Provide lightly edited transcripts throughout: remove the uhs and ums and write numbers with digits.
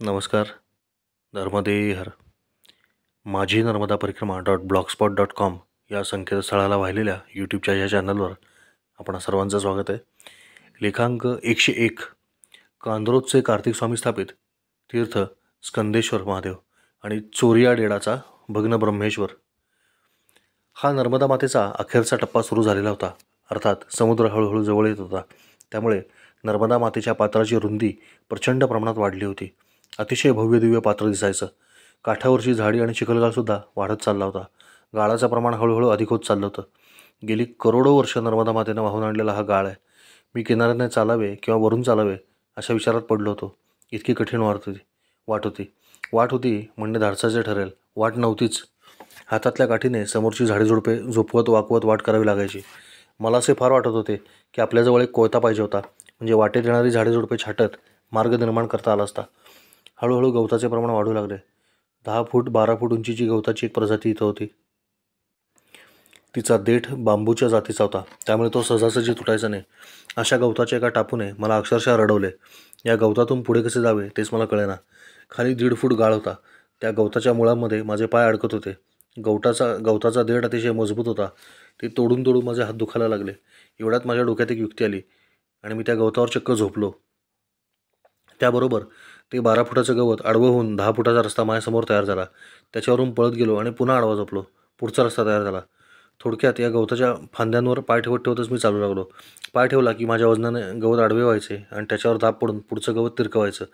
नमस्कार. नर्मदे हर. माझी नर्मदा परिक्रमा .blogspot.com या संकेतस्थळाला वाहिलेल्या यूट्यूबच्या या चॅनलवर आपण सर्वांचं स्वागत आहे. लेखांक 101. कांद्रोजचे कार्तिक स्वामी स्थापित तीर्थ स्कंदेश्वर महादेव आणि चोरिया डेडाचा भग्न ब्रह्मेश्वर. हा नर्मदा मातेचा अखेरचा टप्पा सुरू झालेला होता. अर्थात समुद्र हळूहळू जवळ येत होता. त्यामुळे नर्मदा मातेच्या पात्राची रुंदी प्रचंड प्रमाणात वाढली होती. अतिशय भव्य दिव्य पात्र दिसायचं. काठावरची झाडी आणि चिखलगाळसुद्धा वाढत चालला होता. गाळाचं प्रमाण हळूहळू अधिक होत चाललं होतं. गेली करोडो वर्ष नर्मदा मातेनं वाहून आणलेला हा गाळ आहे. मी किनाऱ्याने चालावे किंवा वरून चालावे अशा विचारात पडलो होतो. इतकी कठीण वाट होती म्हणणे धाडसाचे ठरेल. वाट नव्हतीच. हातातल्या काठीने समोरची झाडेझुडपे झोपवत वाकवत वाट करावी लागायची. मला असे फार वाटत होते की आपल्याजवळ एक कोयता पाहिजे होता, म्हणजे वाटेत येणारी झाडेझुडपे छाटत मार्ग निर्माण करता आला असता. हळूहळू गवताचे प्रमाण वाढू लागले. 10 फूट 12 फूट उंचीची गवताची एक प्रजाती इथं होती. तिचा देठ बांबूच्या जातीचा होता, त्यामुळे तो सहजासहजी तुटायचा नाही. अशा गवताच्या एका टापूने मला अक्षरशः रडवले. या गवतातून पुढे कसे जावे तेच मला कळेना. खाली 1.5 फूट गाळ होता. त्या गवताच्या मुळांमध्ये माझे पाय अडकत होते. गवताचा देठ अतिशय मजबूत होता. ते तोडून तोडून माझे हात दुखायला लागले. एवढ्यात माझ्या डोक्यात एक युक्ती आली आणि मी त्या गवतावर चक्क झोपलो. त्याबरोबर ते 12 फुटाचं गवत आडवं होऊन 10 फुटाचा रस्ता माझ्यासमोर तयार झाला. त्याच्यावरून पळत गेलो आणि पुन्हा आडवा झोपलो. पुढचा रस्ता तयार झाला. थोडक्यात या गवताच्या फांद्यांवर पाय ठेवत ठेवतच मी चालू लागलो. पाय ठेवला की माझ्या वजनाने गवत आडवे व्हायचे आणि त्याच्यावर दाब पडून पुढचं गवत तिरकवायचं.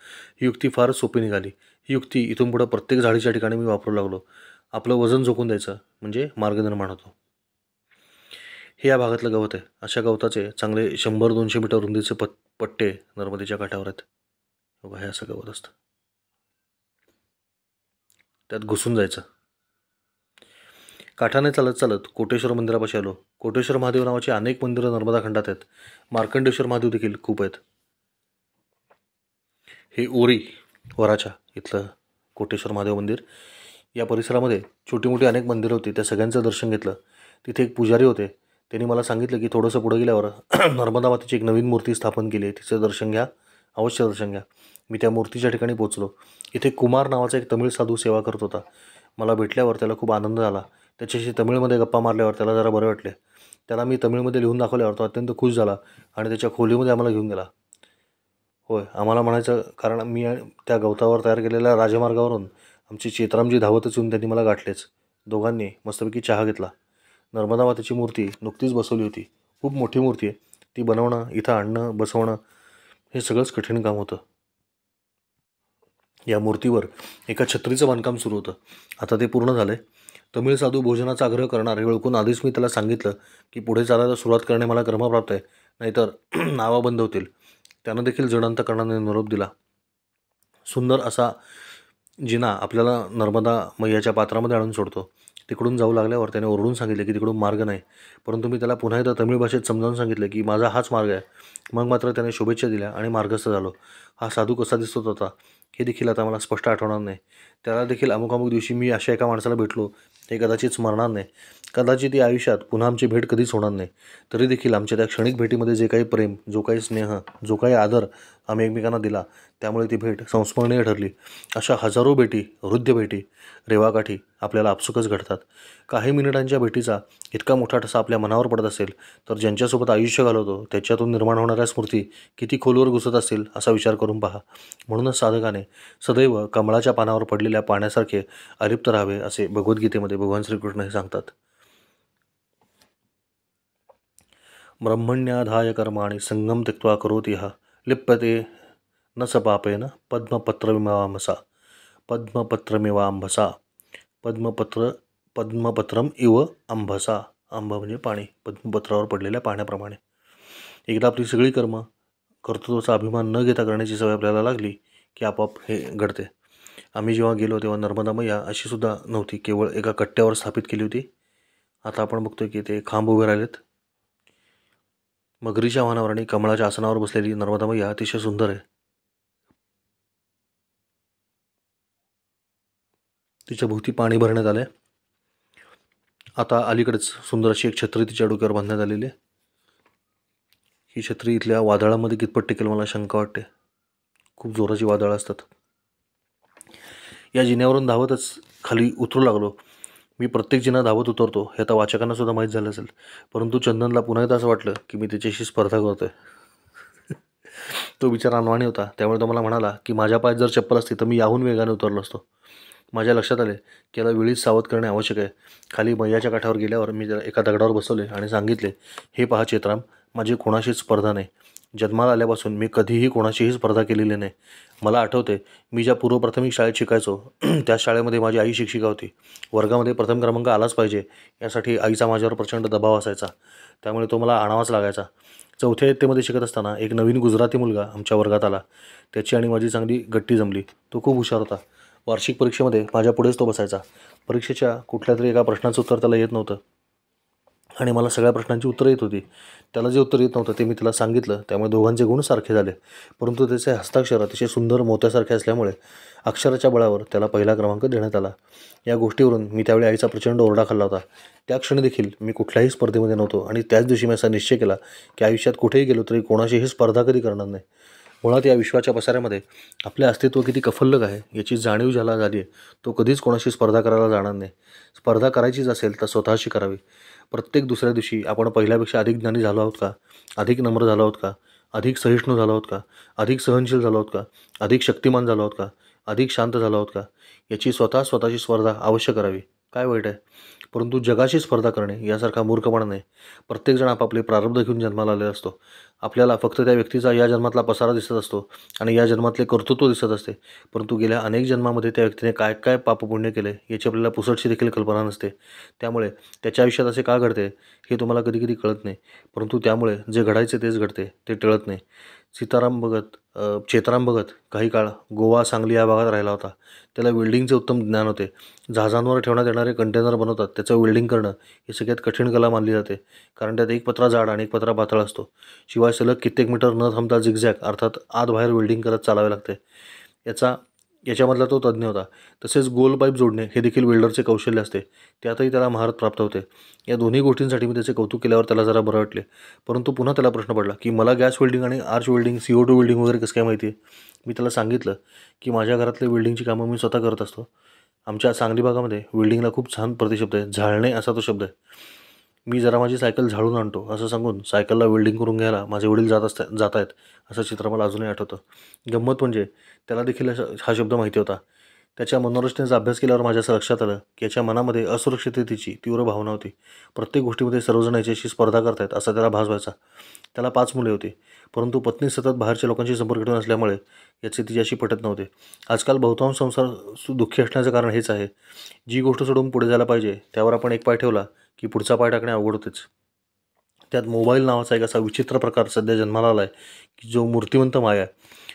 ही युक्ती फारच सोपी निघाली. ही युक्ती इथून पुढं प्रत्येक झाडीच्या ठिकाणी मी वापरू लागलो. आपलं वजन झोकून द्यायचं म्हणजे मार्ग निर्माण होतो. हे या भागातलं गवत आहे. अशा गवताचे चांगले 100-200 मीटर रुंदीचे पट्टे नर्मदेच्या काठावर आहेत. हे असं गवत असतं. त्यात घुसून जायचं. काठाने चालत चालत कोटेश्वर मंदिरापाशी आलो. कोटेश्वर महादेव नावाची अनेक मंदिरं नर्मदा खंडात आहेत. मार्कंडेश्वर महादेव देखील खूप आहेत. हे ओरी वराच्या इथलं कोटेश्वर महादेव मंदिर. या परिसरामध्ये छोटी मोठी अनेक मंदिरं होती. त्या सगळ्यांचं दर्शन घेतलं. तिथे एक पुजारी होते. त्यांनी मला सांगितलं की थोडंसं पुढं गेल्यावर नर्मदा मातेची एक नवीन मूर्ती स्थापन केली आहे, तिचं दर्शन घ्या, अवश्य दर्शन घ्या. मी त्या मूर्तीच्या ठिकाणी पोचलो. इथे कुमार नावाचा एक तमिळ साधू सेवा करत होता. मला भेटल्यावर त्याला खूप आनंद झाला. त्याच्याशी तमिळमध्ये गप्पा मारल्यावर त्याला जरा बरे वाटले. त्याला मी तमिळमध्ये लिहून दाखवल्यावर तो अत्यंत खुश झाला आणि त्याच्या खोलीमध्ये आम्हाला घेऊन गेला. होय, आम्हाला म्हणायचं कारण मी त्या गवतावर तयार केलेल्या राजमार्गावरून आमची चेतरामजी धावतच येऊन त्यांनी मला गाठलेच. दोघांनी मस्तपैकी चहा घेतला. नर्मदा मातेची मूर्ती नुकतीच बसवली होती. खूप मोठी मूर्ती आहे. ती बनवणं, इथं आणणं, बसवणं हे सगळंच कठीण काम होतं. या मूर्तीवर एका छत्रीचं बांधकाम सुरू होतं. आता ते पूर्ण झालं आहे. तमिळ साधू भोजनाचा आग्रह करणार हे ओळखून आधीच मी त्याला सांगितलं की पुढे चालायला सुरुवात करणे मला क्रमप्राप्त आहे, नाहीतर नावा बंद होतील. त्यानं देखील जडांत करण्याने निरोप दिला. सुंदर असा जिना आपल्याला नर्मदा मैयाच्या पात्रामध्ये आणून सोडतो. तिकडून जाऊ लागल्यावर त्याने ओरडून सांगितले की तिकडून मार्ग नाही. परंतु मी त्याला पुन्हा एकदा तमिळ भाषेत समजावून सांगितले की माझा हाच मार्ग आहे. मग मात्र त्याने शुभेच्छा दिल्या आणि मार्गस्थ झालो. हा साधू कसा दिसत होता हे देखील आता मला स्पष्ट आठवणार नाही. त्याला देखील अमुक दिवशी मी अशा एका माणसाला भेटलो हे कदाचित स्मरणार नाही. कदाचित या आयुष्यात पुन्हा आमची भेट कधीच होणार नाही. तरी देखील आमच्या त्या क्षणिक भेटीमध्ये जे काही प्रेम, जो काही स्नेह, जो काही आदर आम्ही एकमेकांना दिला, त्यामुळे ती भेट संस्मरणीय ठरली. अशा हजारो भेटी, हृदय भेटी रेवाकाठी आपल्याला आपसुकच घडतात. काही मिनिटांच्या भेटीचा इतका मोठा ठसा आपल्या मनावर पडत असेल तर ज्यांच्यासोबत आयुष्य घालवतो त्याच्यातून निर्माण होणाऱ्या स्मृती किती खोलवर घुसत असतील असा विचार करून पहा. म्हणूनच साधकाने सदैव कमळाच्या पानावर पडलेल्या पाण्यासारखे अलिप्त राहावे असे भगवद्गीतेमध्ये भगवान श्रीकृष्ण हे सांगतात. ब्रह्मण्याधाय कर्माणि संगम त्यक्त्वा करोति यः लिप्यते न स पापेन पद्मपत्रमिवांभसा. पद्मपत्रम इव अंभसा. आंब म्हणजे पाणी, पद्मपत्रावर पडलेल्या पाण्याप्रमाणे. एकदा आपली सगळी कर्म कर्तृत्वाचा अभिमान न घेता करण्याची सवय आपल्याला लागली की आपोआप हे घडते. आम्ही जेव्हा गेलो तेव्हा नर्मदा मैया अशी सुद्धा नव्हती, केवळ एका कट्ट्यावर स्थापित केली होती. आता आपण बघतोय की ते खांब उभे राहिलेत. मगरीच्या वाहनावर आणि कमळाच्या आसनावर बसलेली नर्मदा मैया अतिशय सुंदर आहे. तिच्या भोवती पाणी भरण्यात आले. आता अलीकडेच सुंदर अशी एक छत्री तिच्या डोक्यावर बांधण्यात आलेली आहे. ही छत्री इथल्या वादळामध्ये कितपत टिकेल मला शंका वाटते. खूप जोराची वादळं असतात. या जिन्यावरून धावतच खाली उतरू लागलो. मी प्रत्येक जिना धावत उतरतो हे आता वाचकांनासुद्धा माहीत झालं असेल, परंतु चंदनला पुन्हा एकदा असं वाटलं की मी त्याच्याशी स्पर्धा करतोय. तो बिचारा अनवाणी होता, त्यामुळे तो मला म्हणाला की माझ्या पायात जर चप्पल असती तर मी याहून वेगाने उतरलो असतो. माझ्या लक्षात आले की याला वेळीच सावध करणे आवश्यक आहे. खाली मैयाच्या काठावर गेल्यावर मी त्याला एका दगडावर बसवले आणि सांगितले, हे पहा चेतराम, माझी कोणाशीच स्पर्धा नाही. जन्माला आल्यापासून मी कधीही कोणाशीही स्पर्धा केलेली नाही. मला आठवते, मी ज्या पूर्व प्राथमिक शाळेत शिकायचो त्या शाळेमध्ये माझी आई शिक्षिका होती. वर्गामध्ये प्रथम क्रमांक आलाच पाहिजे यासाठी आईचा माझ्यावर प्रचंड दबाव असायचा, त्यामुळे तो मला आणावाच लागायचा. चौथ्या इयत्तेमध्ये शिकत असताना एक नवीन गुजराती मुलगा आमच्या वर्गात आला. त्याची आणि माझी चांगली गट्टी जमली. तो खूप हुशार होता. वार्षिक परीक्षेमध्ये माझ्या पुढेच तो बसायचा. परीक्षेच्या कुठल्या तरी एका प्रश्नाचं उत्तर त्याला येत नव्हतं आणि मला सगळ्या प्रश्नांची उत्तरं येत होती. त्याला जे उत्तर येत नव्हतं ते मी त्याला सांगितलं, त्यामुळे दोघांचे गुण सारखे झाले. परंतु त्याचे हस्ताक्षर अतिशय सुंदर मोत्यासारखे असल्यामुळे अक्षराच्या बळावर त्याला पहिला क्रमांक देण्यात आला. या गोष्टीवरून मी त्यावेळी आईचा प्रचंड ओरडा खाल्ला होता. त्या क्षणी देखील मी कुठल्याही स्पर्धेमध्ये नव्हतो आणि त्याच दिवशी मी असा निश्चय केला की आयुष्यात कुठेही गेलो तरी कोणाशीही स्पर्धा कधी करणार नाही. मुळात या विश्वाच्या पसाऱ्यामध्ये आपले अस्तित्व किती कफल्लक आहे याची जाणीव ज्याला झाली आहे तो कधीच कोणाशी स्पर्धा करायला जाणार नाही. स्पर्धा करायचीच असेल तर स्वतःशी करावी. प्रत्येक दुसऱ्या दिवशी आपण पहिल्यापेक्षा अधिक ज्ञानी झालो आहोत का, अधिक नम्र झालो आहोत का, अधिक सहिष्णू झालो आहोत का, अधिक सहनशील झालो आहोत का, अधिक शक्तिमान झालो आहोत का, अधिक शांत झालो आहोत का, याची स्वतःची स्पर्धा अवश्य करावी. काय वाईट आहे? परंतु जगाशी स्पर्धा करणे यासारखा मूर्खपणा नाही. प्रत्येकजण आपापले प्रारब्ध घेऊन जन्माला आलेला असतो. आपल्याला फक्त त्या व्यक्तीचा या जन्मातला पसारा दिसत असतो आणि या जन्मातले कर्तृत्व दिसत असते, परंतु गेल्या अनेक जन्मामध्ये त्या व्यक्तीने काय काय पापपुण्य केले याची आपल्याला पुसटशी देखील कल्पना नसते. त्यामुळे त्याच्या आयुष्यात असे का घडते हे तुम्हाला कधी कधी कळत नाही, परंतु त्यामुळे जे घडायचे तेच घडते, ते टळत नाही. चेतराम भगत काही काळ गोवा, सांगली या भागात राहिला होता. त्याला वेल्डिंगचे उत्तम ज्ञान होते. जहाजांवर ठेवण्यात येणारे कंटेनर बनवतात त्याचं वेल्डिंग करणं ही सगळ्यात कठीण कला मानली जाते, कारण त्यात एक पत्रा जाड आणि एक पत्रा पातळ असतो. शिवाय सलग कित्येक मीटर न थांबता झिगझॅग अर्थात आत बाहेर वेल्डिंग करत चालावे लागते. याच्यामधला तो तज्ज्ञ होता. तसेच गोल पाईप जोडणे हे देखील वेल्डरचे कौशल्य असते, त्यातही त्याला महारत प्राप्त होते. या दोन्ही गोष्टींसाठी मी त्याचे कौतुक केल्यावर त्याला जरा बरं वाटले. परंतु पुन्हा त्याला प्रश्न पडला की मला गॅस वेल्डिंग आणि आर्च वेल्डिंग, CO2 वेल्डिंग वगैरे कसं काय माहिती आहे? मी त्याला सांगितलं की माझ्या घरातले वेल्डिंगची कामं मी स्वतः करत असतो. आमच्या सांगली भागामध्ये वेल्डिंगला खूप छान प्रतिशब्द आहे, झाळणे असा तो शब्द आहे. मी जरा माझी सायकल झाडून आणतो असं सांगून सायकलला वेल्डिंग करून घ्यायला माझे वडील जात आहेत असं चित्र मला अजूनही आठवतं. गंमत म्हणजे त्याला देखील हा शब्द माहिती होता. त्याच्या मनोरचनेचा अभ्यास केल्यावर माझ्या असं लक्षात आलं की याच्या मनामध्ये असुरक्षिततेची तीव्र भावना होती. प्रत्येक गोष्टीमध्ये सर्वजण याच्याशी स्पर्धा करतायत असा त्याला भास व्हायचा. त्याला 5 मुले होती, परंतु पत्नी सतत बाहेरच्या लोकांशी संपर्क ठेवून असल्यामुळे याचे तिच्याशी पटत नव्हते. आजकाल बहुतांश संसार दुःखी असण्याचं कारण हेच आहे. जी गोष्ट सोडून पुढे जायला पाहिजे त्यावर आपण एक पाय ठेवला की पुढचा पाय टाकणे अवघड होतेच. त्यात मोबाईल नावाचा एक असा विचित्र प्रकार सध्या जन्माला आला आहे की जो मूर्तिमंत माया आहे.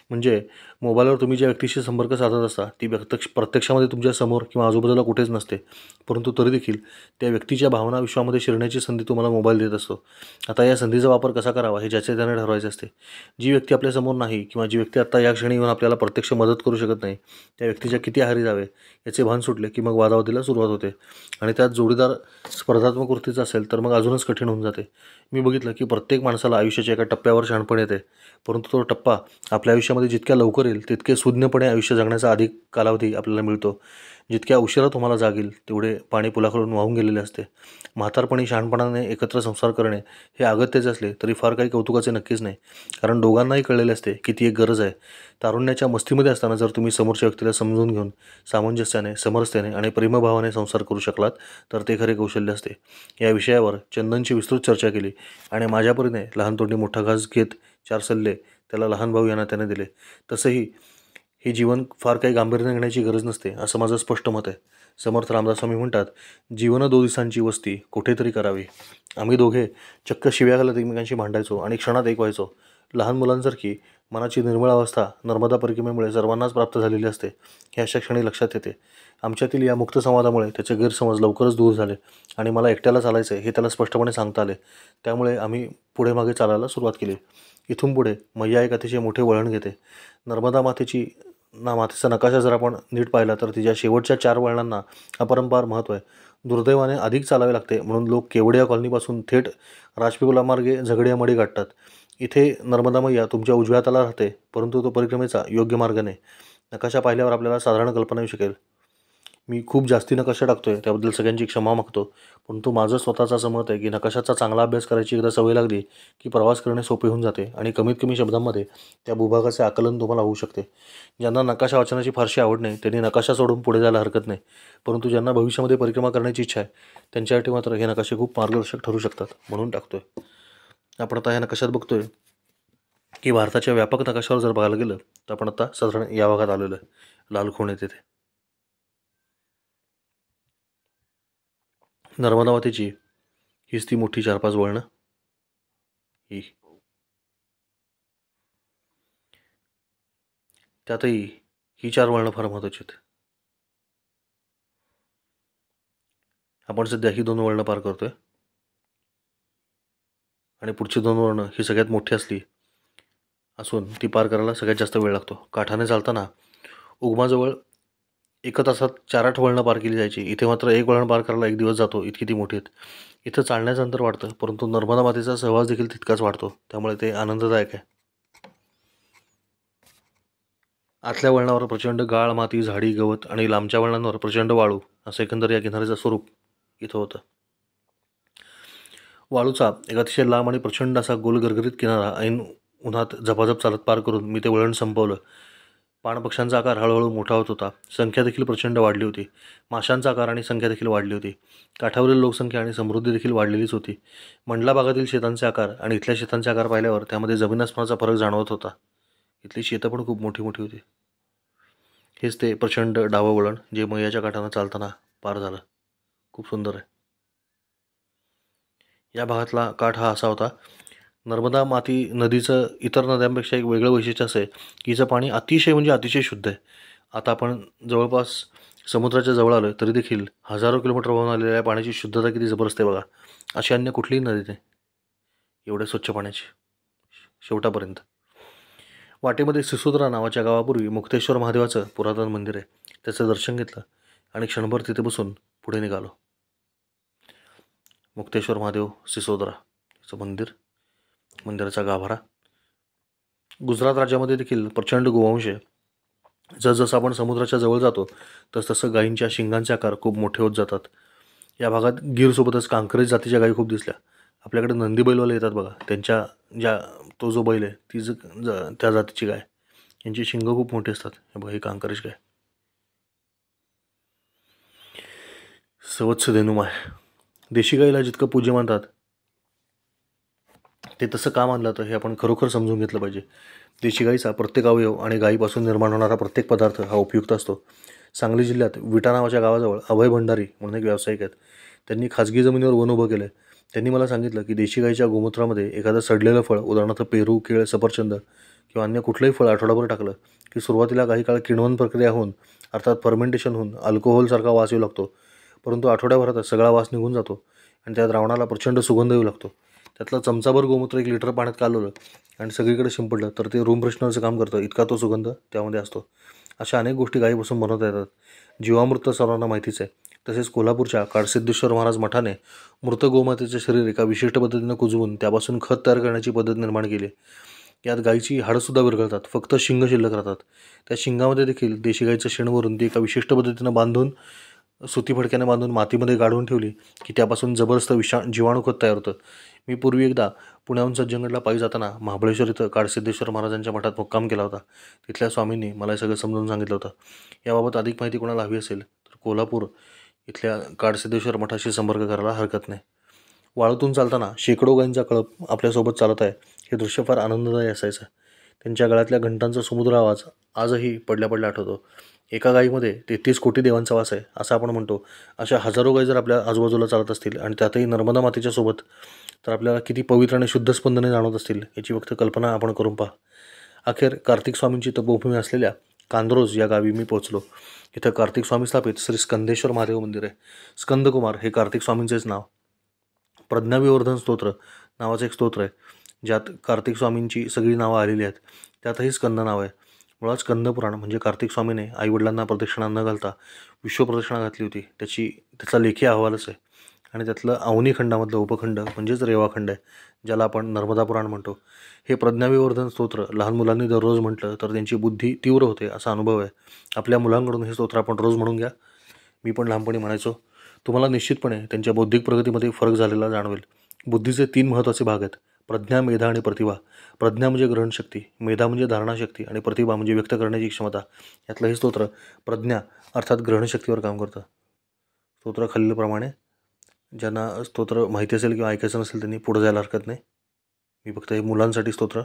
म्हणजे मोबाईलवर तुम्ही ज्या व्यक्तीशी संपर्क साधत असता ती प्रत्यक्षामध्ये तुमच्या समोर किंवा आजूबाजूला कुठेच नसते, परंतु तरी देखील त्या व्यक्तीच्या भावना विश्वामध्ये शिरण्याची संधी तुम्हाला मोबाईल देत असतो. आता या संधीचा वापर कसा करावा हे ज्याचे त्याने ठरवायचे असते. जी व्यक्ती आपल्यासमोर नाही किंवा जी व्यक्ती आत्ता या क्षणी येऊन आपल्याला प्रत्यक्ष मदत करू शकत नाही त्या व्यक्तीच्या किती आहारी जावे याचे भान सुटले की मग वादावादीला सुरुवात होते आणि त्यात जोडीदार स्पर्धात्मक वृत्तीचा असेल तर मग अजूनच कठीण होऊन जाते. मी बघितलं की प्रत्येक माणसाला आयुष्याच्या एका टप्प्यावर शहाणपण येते, परंतु तो टप्पा आपल्या आयुष्यामध्ये जितक्या लवकर येईल तितके सुज्ञपणे आयुष्य जगण्याचा अधिक कालावधी आपल्याला मिळतो. जितक्या उशिरा तुम्हाला जागेल तेवढे पाणी पुलाखालून वाहून गेलेले असते. म्हातारपणी शहाणपणाने एकत्र संसार करणे हे अगत्याचे असले तरी फार काही कौतुकाचे नक्कीच नाही, कारण दोघांनाही कळलेले असते की ती एक गरज आहे. तारुण्याच्या मस्तीमध्ये असताना जर तुम्ही समोरच्या व्यक्तीला समजून घेऊन सामंजस्याने, समरसतेने आणि प्रेमभावाने संसार करू शकलात तर ते खरे कौशल्य असते. या विषयावर चंदनची विस्तृत चर्चा केली आणि माझ्या परीने लहान तोंडी मोठा घास घेत 4 सल्ले त्याला लहान भाऊ या नात्याने दिले. तसंही हे जीवन फार काही गांभीर्याने घेण्याची गरज नसते असं माझं स्पष्ट मत आहे. समर्थ रामदास स्वामी म्हणतात, जीवन 2 दिवसांची वस्ती कुठेतरी करावी. आम्ही दोघे चक्क शिव्या घालत एकमेकांशी भांडायचो आणि क्षणात एक व्हायचो. लहान मुलांसारखी मनाची निर्मळ अवस्था नर्मदा परिक्रमेमुळे सर्वांनाच प्राप्त झालेली असते हे अशा क्षणी लक्षात येते. आमच्यातील या मुक्त संवादामुळे त्याचे गैरसमज लवकरच दूर झाले आणि मला एकट्याला चालायचं हे त्याला स्पष्टपणे सांगता आले. त्यामुळे आम्ही पुढे मागे चालायला सुरुवात केली. इथून पुढे मैया एक अतिशय मोठे वळण घेते. नर्मदा मातेचा नकाशा जर आपण नीट पाहिला तर तिच्या शेवटच्या 4 वळणांना अपरंपार महत्त्व आहे. दुर्दैवाने अधिक चालावे लागते म्हणून लोक केवडिया कॉलनीपासून थेट राजपिगोला मार्गे झगडिया मडी गाठतात. इथे नर्मदा मैया तुमच्या उजव्या हाताला राहते, परंतु तो परिक्रमेचा योग्य मार्ग नाही. नकाशा पाहिल्यावर आपल्याला साधारण कल्पना येऊ शकेल. मी खूप जास्ती नकाशा टाकतोय त्याबद्दल सगळ्यांची क्षमा मागतो. परंतु माझं स्वतःचं असं मत आहे की नकाशाचा चांगला अभ्यास करायची एकदा सवय लागली की प्रवास करणे सोपे होऊन जाते आणि कमीत कमी शब्दांमध्ये त्या भूभागाचे आकलन तुम्हाला होऊ शकते. ज्यांना नकाशा वाचनाची फारशी आवड नाही त्यांनी नकाशा सोडून पुढे जायला हरकत नाही. परंतु ज्यांना भविष्यामध्ये परिक्रमा करण्याची इच्छा आहे त्यांच्यासाठी मात्र हे नकाशे खूप मार्गदर्शक ठरू शकतात, म्हणून टाकतोय. आपण आता ह्या नकाशात बघतोय की भारताच्या व्यापक नकाशावर जर बघायला गेलं तर आपण आता साधारण या भागात आलेलो आहे, लालखोण येथे. नर्मदा मातेची हीच ती मोठी 4-5 वळणं. ही त्यातही ही 4 वळणं फार महत्त्वाची आहेत. आपण सध्या ही 2 वळणं पार करतोय आणि पुढची 2 वळणं ही सगळ्यात मोठी असून ती पार करायला सगळ्यात जास्त वेळ लागतो. काठाने चालताना उगमाजवळ 1 तासात 4-8 वळणं पार केली जायची. इथे मात्र 1 वळण पार करायला 1 दिवस जातो, इतकी ती मोठी आहेत. इथं चालण्याचं अंतर वाढतं परंतु नर्मदा मातेचा सहवास देखील तितकाच वाढतो, त्यामुळे ते आनंददायक आहे. आतल्या वळणावर प्रचंड गाळ, माती, झाडी, गवत आणि लांबच्या वळणांवर प्रचंड वाळू असं एकंदर या किनाऱ्याचं स्वरूप इथं होतं. वाळूचा एक अतिशय लांब आणि प्रचंड असा गोल गरगरीत किनारा ऐन उन्हात झपाझप चालत पार करून मी ते वळण संपवलं. पाणपक्ष्यांचा आकार हळूहळू मोठा होत होता. संख्या देखील प्रचंड वाढली होती. माशांचा आकार आणि संख्या देखील वाढली होती. काठावरील लोकसंख्या आणि समृद्धी देखील वाढलेलीच होती. मंडला भागातील शेतांचे आकार आणि इथल्या शेतांचे आकार पाहिल्यावर त्यामध्ये जमीन आसमानाचा फरक जाणवत होता. इथली शेतं पण खूप मोठी मोठी होती. हेच ते प्रचंड डावं वळण जे मैयाच्या काठानं चालताना पार झालं. खूप सुंदर आहे. या भागातला काठ हा असा होता. नर्मदा माती नदीचं इतर नद्यांपेक्षा एक वेगळं वैशिष्ट्य असं आहे की हिचं पाणी अतिशय म्हणजे अतिशय शुद्ध आहे. आता आपण जवळपास समुद्राच्या जवळ आलो तरी देखील हजारो किलोमीटर वाहून आलेल्या पाण्याची शुद्धता किती जबरदस्त आहे बघा. अशी अन्य कुठलीही नदी नाही एवढ्या स्वच्छ पाण्याची शेवटापर्यंत. वाटेमध्ये सिसोदरा नावाच्या गावापूर्वी मुक्तेश्वर महादेवाचं पुरातन मंदिर आहे. त्याचं दर्शन घेतलं आणि क्षणभर तिथे बसून पुढे निघालो. मुक्तेश्वर महादेव सिसोदरा याचं मंदिराचा गाभारा. गुजरात राज्यामध्ये देखील प्रचंड गोवंश आहे. जसजसं आपण समुद्राच्या जवळ जातो तसतसं गायींच्या शिंगांचे आकार खूप मोठे होत जातात. या भागात गीरसोबतच कांकरेज जातीच्या गायी खूप दिसल्या. आपल्याकडे नंदी बैलवाले येतात बघा, त्यांच्या तो जो बैल आहे त्या जातीची गाय, यांची शिंगं खूप मोठी असतात. हे बघा, ही कांकरेज गाय. सवत्स धेनुमाय. देशी गाईला जितकं पूज्य मानतात ते तसं का मानलं तर हे आपण खरोखर समजून घेतलं पाहिजे. देशी गाईचा प्रत्येक अवयव आणि गायीपासून निर्माण होणारा प्रत्येक पदार्थ हा उपयुक्त असतो. सांगली जिल्ह्यात विटा नावाच्या गावाजवळ अभय भंडारी म्हणून एक व्यावसायिक आहेत. त्यांनी खाजगी जमिनीवर वन उभं केलं आहे. त्यांनी मला सांगितलं की देशी गाईच्या गोमूत्रामध्ये एखादं सडलेलं फळ, उदाहरणार्थ पेरू, केळ, सफरचंद किंवा अन्य कुठलंही फळ आठवडाभर टाकलं की सुरुवातीला काही काळ किण्वन प्रक्रिया होऊन अर्थात फर्मेंटेशन होऊन अल्कोहोलसारखा वास येऊ लागतो. परंतु आठवड्याभरात सगळा वास निघून जातो आणि त्या द्रावणाला प्रचंड सुगंध येऊ लागतो. त्यातलं चमचाभर गोमूत्र 1 लिटर पाण्यात कालवलं आणि सगळीकडे शिंपडलं तर ते रूम फ्रेशनरचं काम करतं, इतका तो सुगंध त्यामध्ये असतो. अशा अनेक गोष्टी गायीपासून बनवता येतात. जीवामृत सर्वांना माहितीच आहे. तसेच कोल्हापूरच्या काडसिद्धेश्वर महाराज मठाने मृत गोमातेचे शरीर एका विशिष्ट पद्धतीनं कुजवून त्यापासून खत तयार करण्याची पद्धत निर्माण केली. यात गायीची हाडंसुद्धा विरघळतात, फक्त शिंग शिल्लक राहतात. त्या शिंगामध्ये देखील देशी गाईचं शेण भरून ती एका विशिष्ट पद्धतीनं बांधून सुती फडक्याने बांधून मातीमध्ये गाडवून ठेवली की त्यापासून जबरदस्त जीवाणू खत तयार होतं. मी पूर्वी एकदा पुण्याहून सज्जनगडला पायी जाताना महाबळेश्वर इथं काडसिद्धेश्वर महाराजांच्या मठात मुक्काम केला होता. तिथल्या स्वामींनी मला हे सगळं समजून सांगितलं होतं. याबाबत अधिक माहिती कोणाला हवी असेल तर कोल्हापूर इथल्या काडसिद्धेश्वर मठाशी संपर्क करायला हरकत नाही. वाळूतून चालताना शेकडो गायींचा कळप आपल्यासोबत चालत आहे हे दृश्य फार आनंददायी असायचं. त्यांच्या गळ्यातल्या घंटांचा समुद्र आवाज आजही पडल्या पडल्या आठवतो. एका गायीमध्ये 33 कोटी देवांचा वास आहे असं आपण म्हणतो. अशा हजारो गायी जर आपल्या आजूबाजूला चालत असतील आणि त्यातही नर्मदा मातेच्या सोबत, तर आपल्याला किती पवित्र आणि शुद्ध स्पंदने जाणवत असतील याची फक्त कल्पना आपण करून पहा. अखेर कार्तिक स्वामींची तपोभूमी असलेल्या कांद्रोज या गावी मी पोहोचलो. इथं कार्तिक स्वामी स्थापित श्री स्कंदेश्वर महादेव मंदिर आहे. स्कंदकुमार हे कार्तिक स्वामींचेच नाव. प्रज्ञाविवर्धन स्तोत्र नावाचं एक स्तोत्र आहे ज्यात कार्तिक स्वामींची सगळी नावं आलेली आहेत. त्यातही स्कंद नाव आहे. मुळात स्कंदपुराण म्हणजे कार्तिक स्वामीने आईवडिलांना प्रदक्षिणा न घालता विश्वप्रदक्षिणा घातली होती त्याचा लेखी अहवालच आहे. आणि त्यातलं अवनी खंडामधलं उपखंड म्हणजेच रेवाखंड आहे, ज्याला आपण नर्मदा पुराण म्हणतो. हे प्रज्ञाविवर्धन स्तोत्र लहान मुलांनी दररोज म्हटलं तर त्यांची बुद्धी तीव्र होते असा अनुभव आहे. आपल्या मुलांकडून हे स्तोत्र आपण रोज म्हणून घ्या. मी पण लहानपणी म्हणायचो. तुम्हाला निश्चितपणे त्यांच्या बौद्धिक प्रगतीमध्ये फरक झालेला जाणवेल. बुद्धीचे 3 महत्त्वाचे भाग आहेत: प्रज्ञा, मेधा आणि प्रतिभा. प्रज्ञा म्हणजे ग्रहणशक्ती, मेधा म्हणजे धारणाशक्ती आणि प्रतिभा म्हणजे व्यक्त करण्याची क्षमता. यातलं हे स्तोत्र प्रज्ञा अर्थात ग्रहणशक्तीवर काम करतं. स्तोत्र खालीलप्रमाणे: ज्यांना स्तोत्र माहिती असेल किंवा ऐकायचं नसेल त्यांनी पुढे जायला हरकत नाही. मी फक्त हे मुलांसाठी स्तोत्र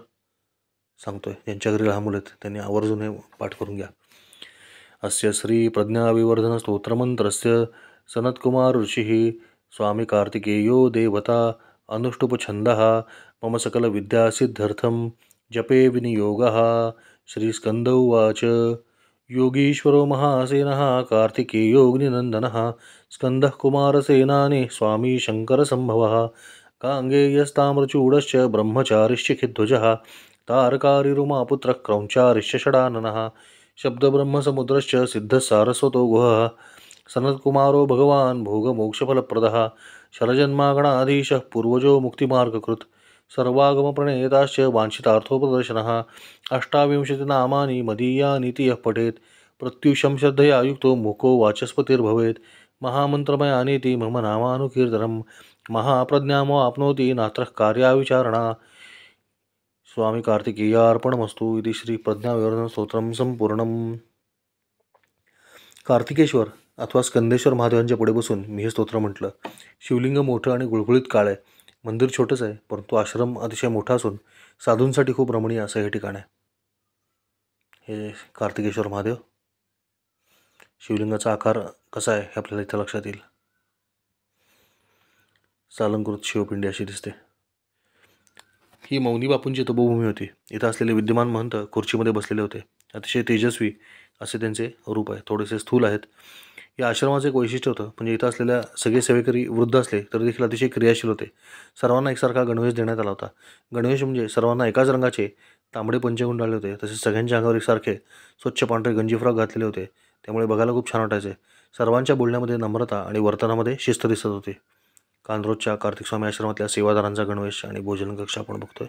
सांगतोय. ज्यांच्या घरी लहान मुलं आहेत त्यांनी आवर्जून हे पाठ करून घ्या. अस्य श्री प्रज्ञाविवर्धन स्तोत्रमंत्रस्य सनत्कुमार ऋषिः स्वामी कार्तिकेयो देवता अनुष्टुप छंदः मम सकल विद्यासिद्ध्यर्थं जपे विनियोगः. श्रीस्कंद उवाच. योगीश्वरो महासेनः कार्तिकेयोऽग्निनन्दनः स्कंदः कुमारसेनानी स्वामी शङ्करसम्भवः. काङ्गेयस्ताम्रचूडश्च ब्रह्मचारिश्च खिध्वजः तारकारिरुमापुत्रः क्रौञ्चारिश्च षडाननः. शब्दब्रह्मसमुद्रश्च सिद्धः सारस्वतो गुहः. सनत्कुमारो भगवान् भोगमोक्षफलप्रदः. शरजन्मागणाधीशः पूर्वजो मुक्तिमार्गकृत्. सर्वागमप्रणेताश्च वाञ्छितार्थोपदर्शनः. 28 नामानि मदीयानीति यः पठेत् प्रत्युषं श्रद्धया युक्तो मुको वाचस्पतिर्भवेत्. महामन्त्रमयानीति मम नामानुकीर्तनं महाप्रज्ञामवाप्नोति नात्रः कार्याविचारणा. स्वामी कार्तिकेयार्पणमस्तु. इति श्री प्रज्ञाविवर्धन स्तोत्रम संपूर्णम. कार्तिकेश्वर अथवा स्कंदेश्वर महादेवांच्या पुढे बसून मी हे स्तोत्र म्हटलं. शिवलिंग मोठं आणि गुळगुळीत काळ आहे. मंदिर छोटंच आहे, परंतु आश्रम अतिशय मोठा असून साधूंसाठी खूप रमणीय असं हे ठिकाण आहे. हे कार्तिकेश्वर महादेव. शिवलिंगाचा आकार कसा आहे हे आपल्याला इथं लक्षात येईल. सालंकृत शिवपिंडी अशी दिसते. ही मौनी बापूंची तपोभूमी होती. इथं असलेले विद्यमान महंत खुर्चीमध्ये बसलेले होते. अतिशय तेजस्वी असे त्यांचे रूप आहे. थोडेसे स्थूल आहेत. या आश्रमाचं एक वैशिष्ट्य होतं म्हणजे इथं असलेल्या सगळे सेवेकरी वृद्ध असले तरी देखील अतिशय क्रियाशील होते. सर्वांना एकसारखा गणवेश देण्यात आला होता. गणवेश म्हणजे सर्वांना एकाच रंगाचे तांबडे पंचे गुंडाळले होते. तसेच सगळ्यांच्या अंगावर एकसारखे स्वच्छ पांढरे गंजी फ्रॉक घातलेले होते. त्यामुळे बघायला खूप छान वाटायचे. सर्वांच्या बोलण्यामध्ये नम्रता आणि वर्तनामध्ये शिस्त दिसत होती. कांद्रोजच्या कार्तिक स्वामी आश्रमातल्या सेवादारांचा गणवेश आणि भोजन कक्ष आपण बघतोय.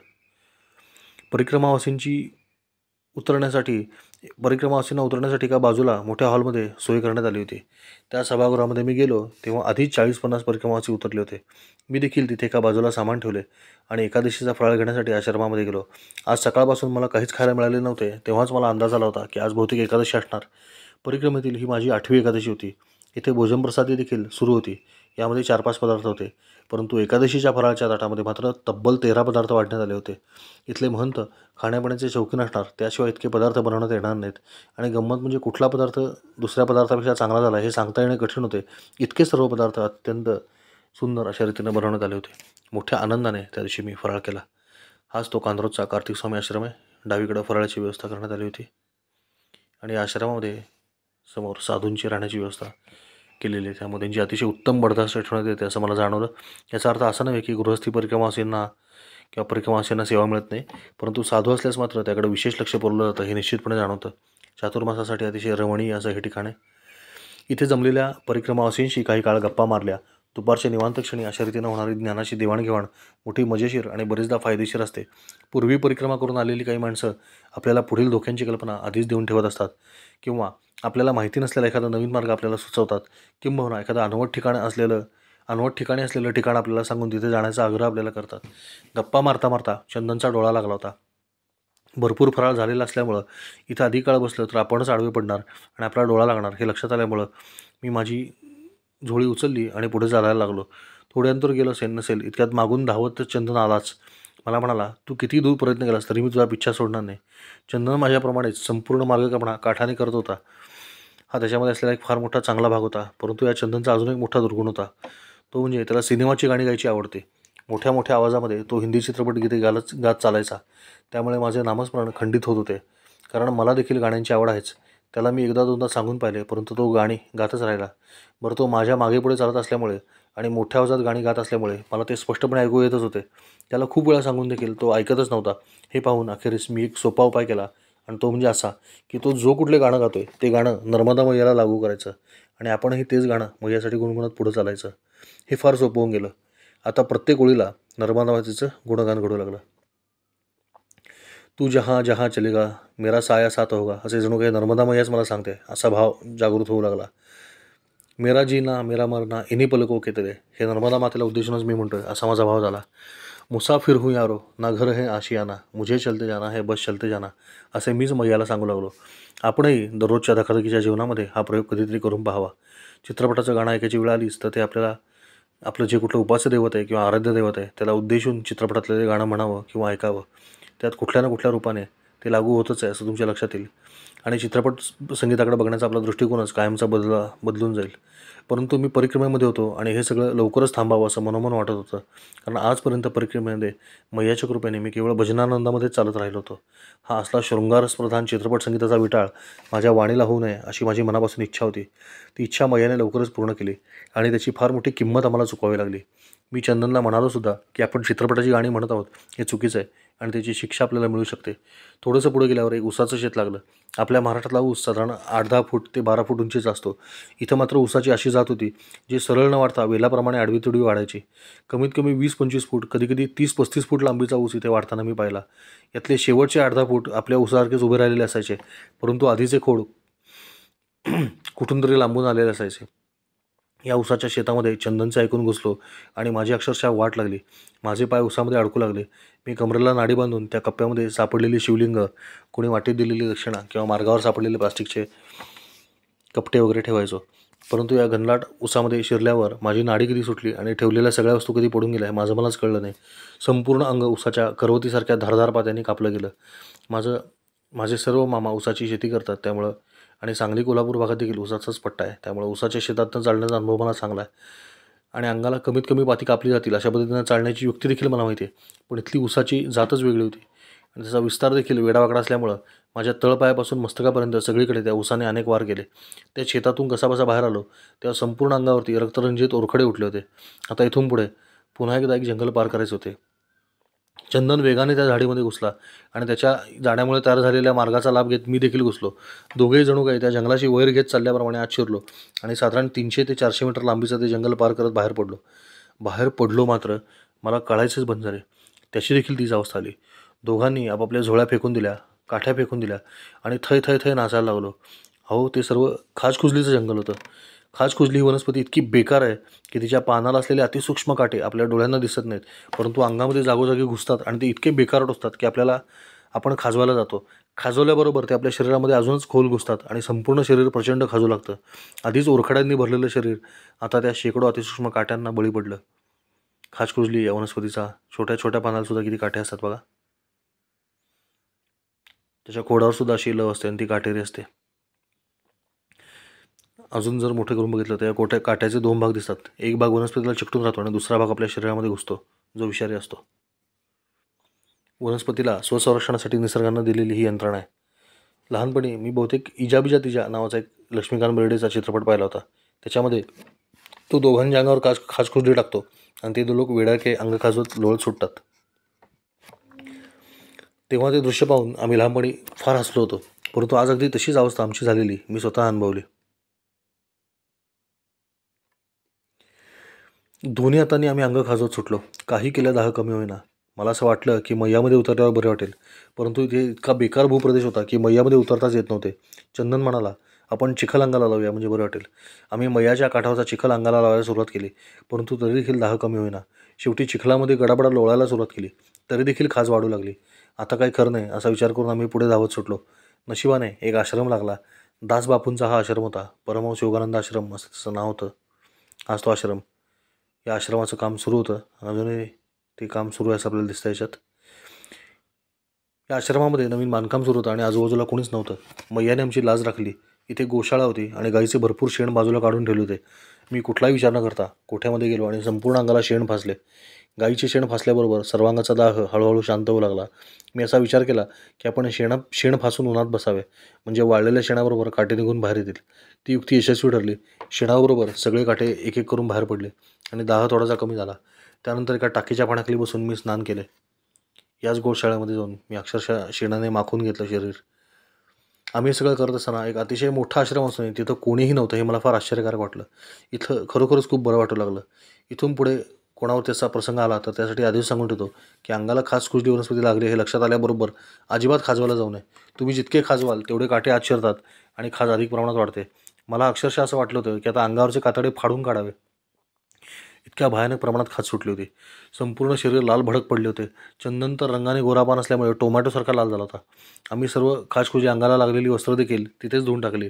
परिक्रमावासींना उतरण्यासाठी एका बाजूला मोठ्या हॉलमध्ये सोय करण्यात आली होती. त्या सभागृहामध्ये मी गेलो तेव्हा आधीच 40-50 परिक्रमावासी उतरले होते. मी देखील तिथे एका बाजूला सामान ठेवले आणि एकादशीचा फराळ घेण्यासाठी आश्रमामध्ये गेलो. आज सकाळपासून मला काहीच खायला मिळाले नव्हते. तेव्हाच मला अंदाज आला होता की आज बहुतेक एकादशी असणार. परिक्रमेतील ही माझी 8वी एकादशी होती. इथे भोजनप्रसादी देखील सुरू होती. यामध्ये 4-5 पदार्थ होते, परंतु एकादशीच्या फराळच्या ताटामध्ये मात्र तब्बल 13 पदार्थ वाढण्यात आले होते. इथले महंत खाण्यापिण्याचे शौकीन असणार, त्याशिवाय इतके पदार्थ बनवण्यात येणार नाहीत. आणि गंमत म्हणजे कुठला पदार्थ दुसऱ्या पदार्थापेक्षा चांगला झाला हे सांगता येणे कठीण होते. इतके सर्व पदार्थ अत्यंत सुंदर अशा रीतीने बनवण्यात आले होते. मोठ्या आनंदाने त्या दिवशी मी फराळ केला. हाच तो कांद्रोजचा कार्तिक स्वामी आश्रम आहे. डावीकडे फराळाची व्यवस्था करण्यात आली होती आणि आश्रमामध्ये समोर साधूंची राहण्याची व्यवस्था केलेली आहे. त्यामुळे त्यांची अतिशय उत्तम बडदास्त ठेवण्यात येते असं मला जाणवलं. याचा अर्थ असा नव्हे की गृहस्थी परिक्रमावासींना किंवा परिक्रमावासींना सेवा मिळत नाही, परंतु साधू असल्यास मात्र त्याकडे विशेष लक्ष पुरवलं जातं हे निश्चितपणे जाणवतं. चातुर्मासासाठी अतिशय रमणीय असं हे ठिकाण आहे. इथे जमलेल्या परिक्रमावासींशी काही काळ गप्पा मारल्या. दुपारच्या निवांत क्षणी अशा रीतीनं होणारी ज्ञानाची देवाणघेवाण मोठी मजेशीर आणि बरेचदा फायदेशीर असते. पूर्वी परिक्रमा करून आलेली काही माणसं आपल्याला पुढील धोक्यांची कल्पना आधीच देऊन ठेवत असतात किंवा आपल्याला माहिती नसलेला एखादा नवीन मार्ग आपल्याला सुचवतात. किंबहुना एखादं अनवट ठिकाणी असलेलं ठिकाण आपल्याला सांगून तिथे जाण्याचा आग्रह आपल्याला करतात. गप्पा मारता मारता चंदनचा डोळा लागला होता. भरपूर फराळ झालेला असल्यामुळं इथं अधिक काळ बसलं तर आपणच आडवे पडणार आणि आपला डोळा लागणार हे लक्षात आल्यामुळं मी माझी झोळी उचलली आणि पुढे चालायला लागलो. थोडे अंतर गेलो नसेल इतक्यात मागून धावत चंदन आलाच. मला म्हणाला, तू किती दूर प्रयत्न केलास तरी मी तुझा पिच्छा सोडणार नाही. चंदन माझ्याप्रमाणेच संपूर्ण मार्गक्रमणा काठाने करत होता. हा त्याच्यामध्ये असलेला एक फार मोठा चांगला भाग होता. परंतु या चंदनचा अजून एक मोठा दुर्गुण होता. तो म्हणजे त्याला सिनेमाची गाणी गायची आवडते. मोठ्या मोठ्या आवाजामध्ये तो हिंदी चित्रपट गीते गात चालायचा. त्यामुळे माझे नामस्मरण खंडित होत होते. कारण मला देखील गाण्यांची आवड आहेच. त्याला मी एकदा दोनदा सांगून पाहिले, परंतु तो गाणी गातच राहिला. बरं, तो माझ्या मागे पुढे चालत असल्यामुळे आणि मोठ्या आवाजात गाणी गात असल्यामुळे मला ते स्पष्टपणे ऐकू येतच होते. त्याला खूप वेळा सांगून देखील तो ऐकतच नव्हता. हे पाहून अखेरीस मी एक सोपा उपाय केला आणि तो म्हणजे असा की तो जो कुठले गाणं गातोय ते गाणं नर्मदा मैयाला लागू करायचं आणि आपणही तेच गाणं मैयासाठी गुणगुणत पुढं चालायचं. हे फार सोपं होऊन गेलं. आता प्रत्येक ओळीला नर्मदा मातेचं गुणगान घडू लागलं. तू जहाँ जहाँ चलेगा मेरा साया साथ होगा, असे जणू काही नर्मदा मैयाच मला सांगते असा भाव जागृत होऊ लागला. मेरा जीना मेरा मरना इन्हीं पलकों के तले, हे नर्मदा मातेला उद्देशूनच मी म्हणतोय, असा माझा भाव झाला. मुसाफिर हूँ यारो ना घर है आशियाना, मुझे चलते जाना है बस चलते जाना, असे मीच मैयाला सांगू लागलो. आपणही दररोजच्या धकाधकीच्या जीवनामध्ये हा प्रयोग कधीतरी करून पाहावा. चित्रपटाचं गाणं ऐकायची वेळ आलीच तर ते आपल्याला आपलं जे कुठलं उपास्य दैवत आहे किंवा आराध्य दैवत आहे त्याला उद्देशून चित्रपटातलं ते गाणं म्हणावं किंवा ऐकावं. त्यात कुठल्या ना कुठल्या रूपाने ते लागू होतच आहे असं तुमच्या लक्षात येईल. आणि चित्रपट संगीताकडे बघण्याचा आपला दृष्टिकोनच कायमचा बदलून जाईल. परंतु मी परिक्रमेमध्ये होतो आणि हे सगळं लवकरच थांबावं असं मनोमन वाटत होतं. कारण आजपर्यंत परिक्रमेमध्ये मैयाच्या कृपेने मी केवळ भजनानंदामध्येच चालत राहिलो होतो. हा असला शृंगारप्रधान चित्रपट संगीताचा विटाळ माझ्या वाणीला होऊ नये अशी माझी मनापासून इच्छा होती. ती इच्छा मैयाने लवकरच पूर्ण केली आणि त्याची फार मोठी किंमत आम्हाला चुकवावी लागली. मी चंदनला म्हणालो सुद्धा की आपण चित्रपटाची गाणी म्हणत आहोत हे चुकीचं आहे आणि त्याची शिक्षा आपल्याला मिळू शकते. थोडंसं पुढे गेल्यावर एक उसाचं शेत लागलं. आपल्या महाराष्ट्रातला ऊस साधारण 8-10 फूट ते 12 फूट उंचीचा असतो. इथं मात्र ऊसाची अशी जात होती जी सरळ न वाढता वेलाप्रमाणे आडवी तिडवी वाढायची. कमीत कमी 20-25 फूट, कधीकधी 30-35 फूट लांबीचा ऊस इथे वाढताना मी पाहिला. यातले शेवटचे 8-10 फूट आपल्या ऊसासारखेच उभे राहिलेले असायचे, परंतु आधीचे खोड कुठून तरी लांबून आलेले असायचे. या उसाच्या शेतामध्ये चंदनचं ऐकून घुसलो आणि माझी अक्षरशः वाट लागली. माझे पाय उसामध्ये अडकू लागले. मी कमरेला नाडी बांधून त्या कप्प्यामध्ये सापडलेली शिवलिंग, कोणी वाटेत दिलेली दक्षिणा किंवा मार्गावर सापडलेले प्लास्टिकचे कपटे वगैरे ठेवायचो. परंतु या घनलाट उसामध्ये शिरल्यावर माझी नाडी कधी सुटली आणि ठेवलेल्या सगळ्या वस्तू कधी पडून गेल्या माझं मलाच कळलं नाही. संपूर्ण अंग उसाच्या करवतीसारख्या धारदार पात्यांनी कापलं गेलं. माझे सर्व मामा उसाची शेती करतात त्यामुळं आणि सांगली कोल्हापूर भागात देखील उसाचाच पट्टा आहे. त्यामुळे उसाच्या शेतातनं चालण्याचा अनुभव मला चांगला आहे आणि अंगाला कमीत कमी पाती कापली जातील अशा पद्धतीनं चालण्याची युक्ती देखील मला माहिती आहे. पण इथली उसाची जातच वेगळी होती आणि त्याचा विस्तार देखील वेडावाकडा असल्यामुळं माझ्या तळपायापासून मस्तकापर्यंत सगळीकडे त्या उसाने अनेक वार केले. त्या शेतातून कसाबसा बाहेर आलो तेव्हा संपूर्ण अंगावरती रक्तरंजित ओरखडे उठले होते. आता इथून पुढे पुन्हा एकदा एक जंगल पार करायचे होते. चंदन वेगाने त्या झाडीमध्ये घुसला आणि त्याच्या जाण्यामुळे तयार झालेल्या मार्गाचा लाभ घेत मी देखील घुसलो. दोघेही जणू काही त्या जंगलाची वैर घेत चालल्याप्रमाणे आत शिरलो आणि साधारण 300 ते 400 मीटर लांबीचं ते जंगल पार करत बाहेर पडलो मात्र मला कळायचंच बंद झाले. त्याची देखील तीच अवस्था आली. दोघांनी आपापल्या झोळ्या फेकून दिल्या, काठ्या फेकून दिल्या आणि थै थै थै नाचायला लागलो. अहो, ते सर्व खाजकुजलीचं जंगल होतं. खाजकुजली ही वनस्पती इतकी बेकार आहे की तिच्या पानाला असलेले अतिसूक्ष्म काटे आपल्या डोळ्यांना दिसत नाहीत, परंतु अंगामध्ये जागोजागी घुसतात आणि ते इतके बेकार टोचतात की आपण खाजवायला जातो. खाजवल्याबरोबर ते आपल्या शरीरामध्ये अजूनच खोल घुसतात आणि संपूर्ण शरीर प्रचंड खाजू लागतं. आधीच ओरखड्यांनी भरलेलं शरीर आता त्या शेकडो अतिसूक्ष्म काट्यांना बळी पडलं. खाजकुजली या वनस्पतीचा छोट्या छोट्या पानाला सुद्धा किती काटे असतात बघा. त्याच्या खोडावर सुद्धा अशी लव असते आणि ती काटेरी असते. अजून जर मोठे करून बघितलं तर या काट्याचे 2 भाग दिसतात. एक भाग वनस्पतीला चिकटून राहतो आणि दुसरा भाग आपल्या शरीरामध्ये घुसतो, जो विषारी असतो. वनस्पतीला स्वसंरक्षणासाठी निसर्गानं दिलेली ही यंत्रणा आहे. लहानपणी मी बहुतेक इजाबिजा तिजा नावाचा एक लक्ष्मीकांत बेर्डेचा चित्रपट पाहिला होता. त्याच्यामध्ये तो दोघांच्या अंगावर खाजकुजली टाकतो आणि ते 2 लोक वेड्याके अंग खाजवत लोळत सुटतात. तेव्हा ते दृश्य पाहून आम्ही लहानपणी फार हसलो होतो, परंतु आज अगदी तशीच अवस्था आमची झालेली मी स्वतः अनुभवली. दोन्ही हातांनी आम्ही अंग खाजवत सुटलो. काही केल्या दाह कमी होईना. मला असं वाटलं की मैयामध्ये उतरल्यावर बरे वाटेल, परंतु इथे इतका बेकार भूप्रदेश होता की मैयामध्ये उतरताच येत नव्हते. चंदन म्हणाला, आपण चिखल अंगाला लावूया म्हणजे बरे वाटेल. आम्ही मैयाच्या काठावरचा चिखल अंगाला लावायला सुरुवात केली, परंतु तरी देखील दाह कमी होईना. शेवटी चिखलामध्ये गडाबडा लोळायला सुरुवात केली, तरी देखील खाज वाढू लागली. आता काही खरं नाही असा विचार करून आम्ही पुढे धावत सुटलो. नशिबाने एक आश्रम लागला. दासबापूंचा हा आश्रम होता. परमहंस योगानंद आश्रम असं त्याचं नाव होतं. आज तो आश्रम, या आश्रमाचं काम सुरू होतं. अजूनही ते काम सुरू आहे असं आपल्याला दिसतं याच्यात. या आश्रमामध्ये नवीन बांधकाम सुरू होतं आणि आजूबाजूला कोणीच नव्हतं. मैयाने आमची लाज राखली. इथे गोशाळा होती आणि गाईचे भरपूर शेण बाजूला काढून ठेवले होते. मी कुठलाही विचार न करता कोठ्यामध्ये गेलो आणि संपूर्ण अंगाला शेण फासले. गाईचे शेण फासल्याबरोबर सर्वांगाचा दाह हळूहळू शांत होऊ लागला. मी असा विचार केला की आपण शेण फासून उन्हात बसावे, म्हणजे वाळलेल्या शेणाबरोबर काटे निघून बाहेर येतील. ती युक्ती यशस्वी ठरली. शेणाबरोबर सगळे काटे एक एक करून बाहेर पडले आणि दाह थोडासा कमी झाला. त्यानंतर एका टाकीच्या पाण्याखाली बसून मी स्नान केले. याच गोशाळेमध्ये जाऊन मी अक्षरशः शेणाने माखून घेतलं शरीर. आम्ही सगळं करत असताना एक अतिशय मोठा आश्रम असून तिथं कोणीही नव्हतं हे मला फार आश्चर्यकारक वाटलं. इथं खरोखरच खूप बरं वाटू लागलं. इथून पुढे कोणावर त्याचा प्रसंग आला तर त्यासाठी आधीच सांगून ठेवतो की अंगाला खाजकुजली वनस्पती लागली हे लक्षात आल्याबरोबर अजिबात खाजवायला जाऊ नये. तुम्ही जितके खाजवाल तेवढे काटे आत शिरतात आणि खाज अधिक प्रमाणात वाढते. मला अक्षरशः असं वाटलं होतं की आता अंगावरचे कातडे फाडून काढावे. इतक्या भयानक प्रमाणात खाज सुटली होती. संपूर्ण शरीर लाल भडक पडले होते. चंदन तर रंगाने गोरापान असल्यामुळे टोमॅटोसारखा लाल झाला होता. आम्ही सर्व खाजखुजी अंगाला लागलेली वस्त्र देखील तिथेच धुवून टाकली.